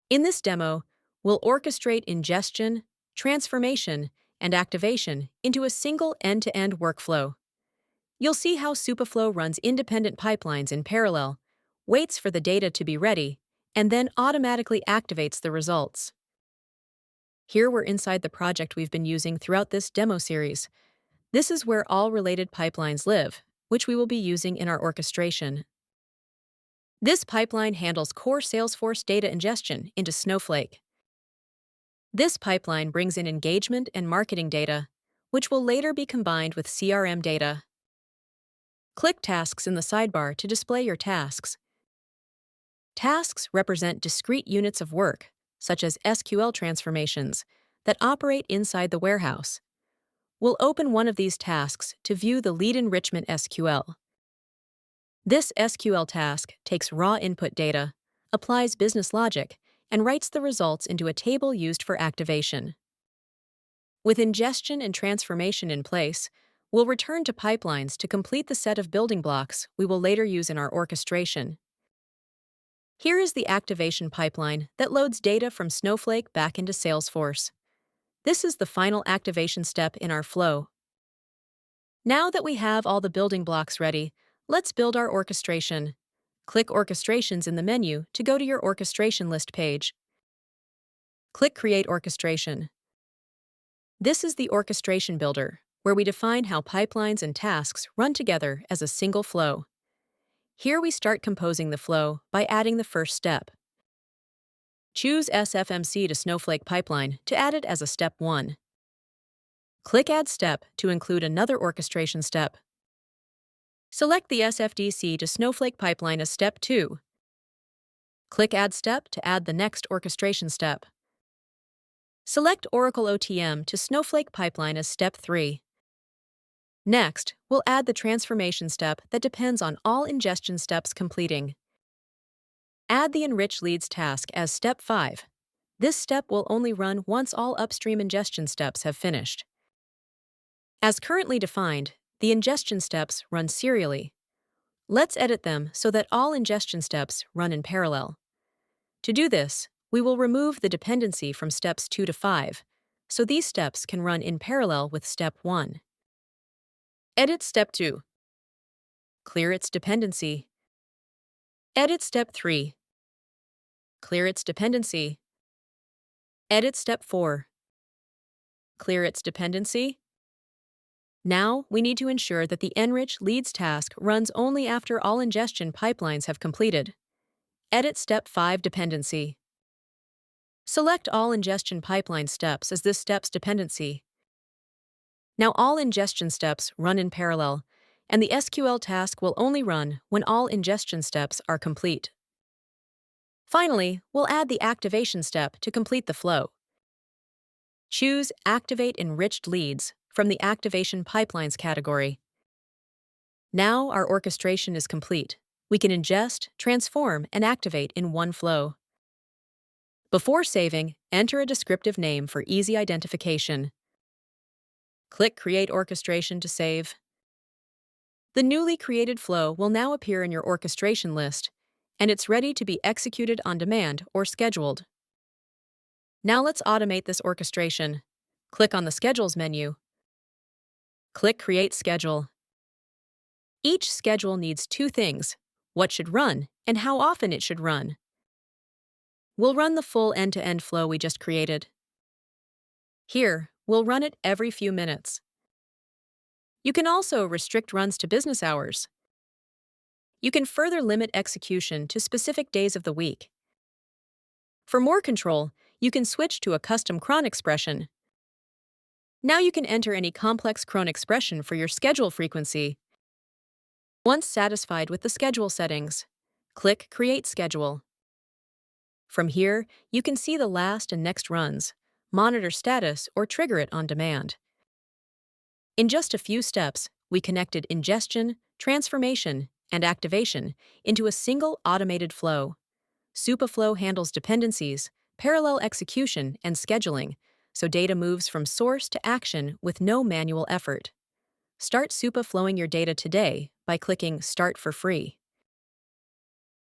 In this demo, we'll orchestrate ingestion, transformation, and activation into a single end-to-end workflow. You'll see how Supaflow runs independent pipelines in parallel, waits for the data to be ready, and then automatically activates the results. Here we're inside the project we've been using throughout this demo series. This is where all related pipelines live, which we will be using in our orchestration. This pipeline handles core Salesforce data ingestion into Snowflake. This pipeline brings in engagement and marketing data, which will later be combined with CRM data. Click Tasks in the sidebar to display your tasks. Tasks represent discrete units of work, such as SQL transformations, that operate inside the warehouse. We'll open one of these tasks to view the lead enrichment SQL. This SQL task takes raw input data, applies business logic, and writes the results into a table used for activation. With ingestion and transformation in place, we'll return to pipelines to complete the set of building blocks we will later use in our orchestration. Here is the activation pipeline that loads data from Snowflake back into Salesforce. This is the final activation step in our flow. Now that we have all the building blocks ready, let's build our orchestration. Click Orchestrations in the menu to go to your orchestration list page. Click Create Orchestration. This is the orchestration builder, where we define how pipelines and tasks run together as a single flow. Here we start composing the flow by adding the first step. Choose SFMC to Snowflake Pipeline to add it as a step 1. Click Add Step to include another orchestration step. Select the SFDC to Snowflake Pipeline as step 2. Click Add Step to add the next orchestration step. Select Oracle OTM to Snowflake Pipeline as step 3. Next, we'll add the transformation step that depends on all ingestion steps completing. Add the enriched leads task as step 5. This step will only run once all upstream ingestion steps have finished. As currently defined, the ingestion steps run serially. Let's edit them so that all ingestion steps run in parallel. To do this, we will remove the dependency from steps 2 to 5, so these steps can run in parallel with step 1. Edit step 2. Clear its dependency. Edit step 3. Clear its dependency. Edit step 4. Clear its dependency. Now, we need to ensure that the enriched leads task runs only after all ingestion pipelines have completed. Edit step 5 dependency. Select all ingestion pipeline steps as this step's dependency. Now all ingestion steps run in parallel, and the SQL task will only run when all ingestion steps are complete. Finally, we'll add the activation step to complete the flow. Choose Activate Enriched Leads from the Activation Pipelines category. Now our orchestration is complete. We can ingest, transform, and activate in one flow. Before saving, enter a descriptive name for easy identification. Click Create Orchestration to save. The newly created flow will now appear in your orchestration list, and it's ready to be executed on demand or scheduled. Now let's automate this orchestration. Click on the Schedules menu. Click Create Schedule. Each schedule needs 2 things: what should run and how often it should run. We'll run the full end-to-end flow we just created. Here, we'll run it every few minutes. You can also restrict runs to business hours. You can further limit execution to specific days of the week. For more control, you can switch to a custom cron expression. Now you can enter any complex cron expression for your schedule frequency. Once satisfied with the schedule settings, click Create Schedule. From here, you can see the last and next runs, monitor status, or trigger it on demand. In just a few steps, we connected ingestion, transformation, and activation into a single automated flow. Supaflow handles dependencies, parallel execution, and scheduling, so data moves from source to action with no manual effort. Start Supaflowing your data today by clicking Start for free.